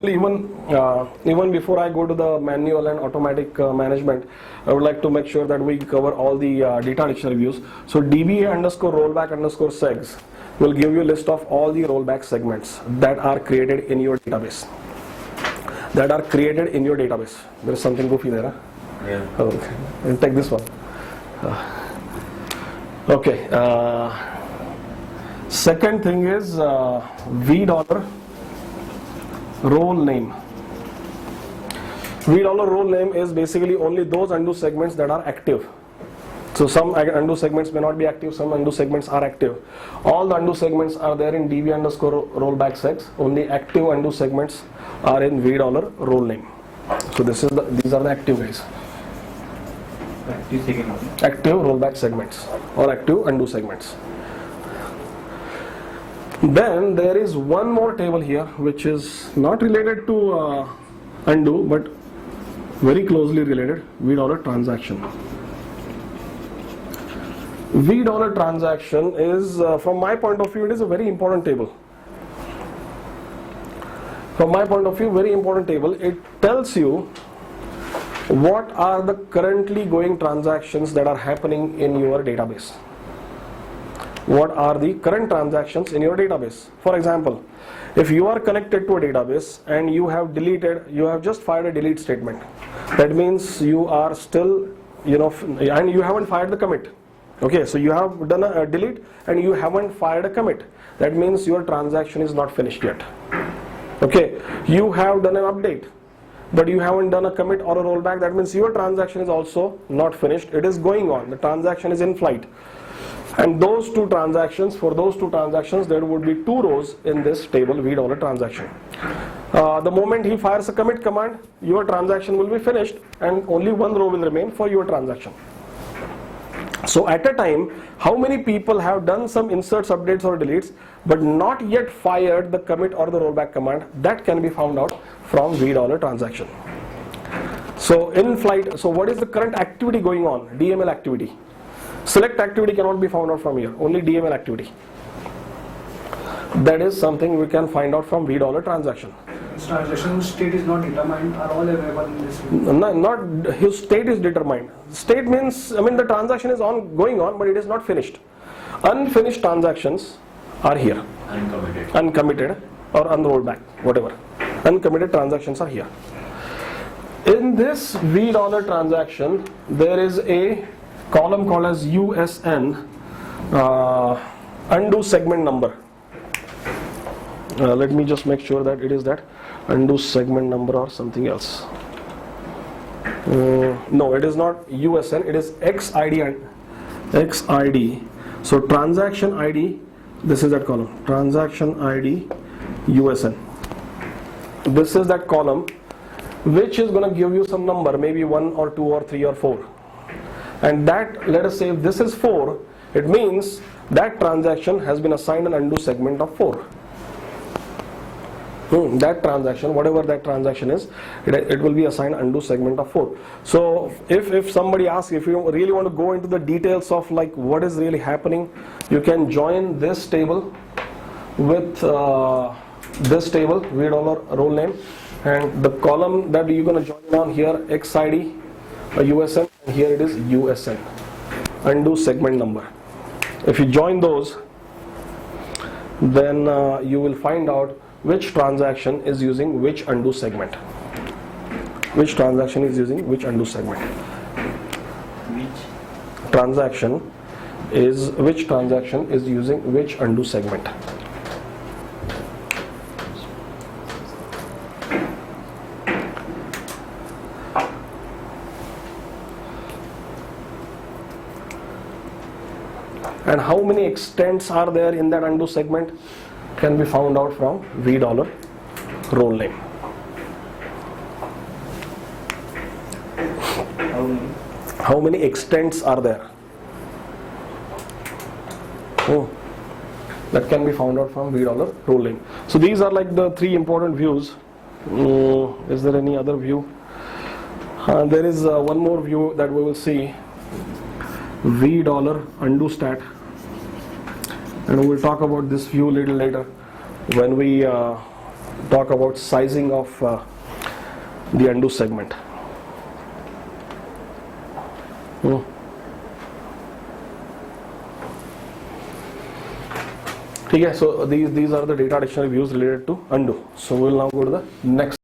Even before I go to the manual and automatic management, I would like to make sure that we cover all the data dictionary views. So DBA underscore rollback underscore segs will give you a list of all the rollback segments that are created in your database. There is something goofy there, huh? Yeah. Okay. I'll take this one. Okay. Second thing is $v role name. $role name is basically only those undo segments that are active. So some undo segments may not be active, some undo segments are active. All the undo segments are there in DB underscore rollback segs. Only active undo segments are in $role name. So these are the active guys. Active rollback segments or active undo segments. Then there is one more table here which is not related to undo but very closely related, $v transaction. Transaction is, from my point of view, it is a very important table. It tells you what are the currently going transactions that are happening in your database. What are the current transactions in your database? For example, if you are connected to a database and you have just fired a delete statement. That means you are still, and you haven't fired the commit. Okay, so you have done a delete and you haven't fired a commit. That means your transaction is not finished yet. Okay, you have done an update, but you haven't done a commit or a rollback. That means your transaction is also not finished. It is going on. The transaction is in flight. And for those two transactions, there would be two rows in this table, $v transaction. The moment he fires a commit command, your transaction will be finished and only one row will remain for your transaction. So at a time, how many people have done some inserts, updates or deletes but not yet fired the commit or the rollback command? That can be found out from $v transaction. So in flight, so what is the current activity going on? DML activity. Select activity cannot be found out from here, only DML activity. That is something we can find out from $v transaction. Transaction state is not determined, are all available in this? Not his state is determined. State means, the transaction is going on, but it is not finished. Unfinished transactions are here. Uncommitted or unrolled back, whatever. Uncommitted transactions are here. In this $v transaction, there is a column called as USN, undo segment number. Let me just make sure that it is that undo segment number or something else. No, it is not USN, it is XID. So transaction ID, this is that column, transaction ID USN. This is that column which is going to give you some number, maybe 1 or 2 or 3 or 4. And that, let us say if this is 4, it means that transaction has been assigned an undo segment of 4. That transaction, whatever that transaction is, it will be assigned undo segment of 4. So if somebody asks, if you really want to go into the details of like what is really happening, you can join this table with this table, $v role name, and the column that you're going to join on here, XID, USN, and here it is USN, undo segment number. If you join those, then you will find out which transaction is using which undo segment. Which transaction is using which undo segment. Which transaction is using which undo segment. And how many extents are there in that undo segment can be found out from $v role name. How many extents are there? That can be found out from $v role name. So these are like the 3 important views. Is there any other view? There is one more view that we will see, $v undo stat. And we will talk about this view a little later when we talk about sizing of the undo segment. Okay, so these are the data dictionary views related to undo. So we will now go to the next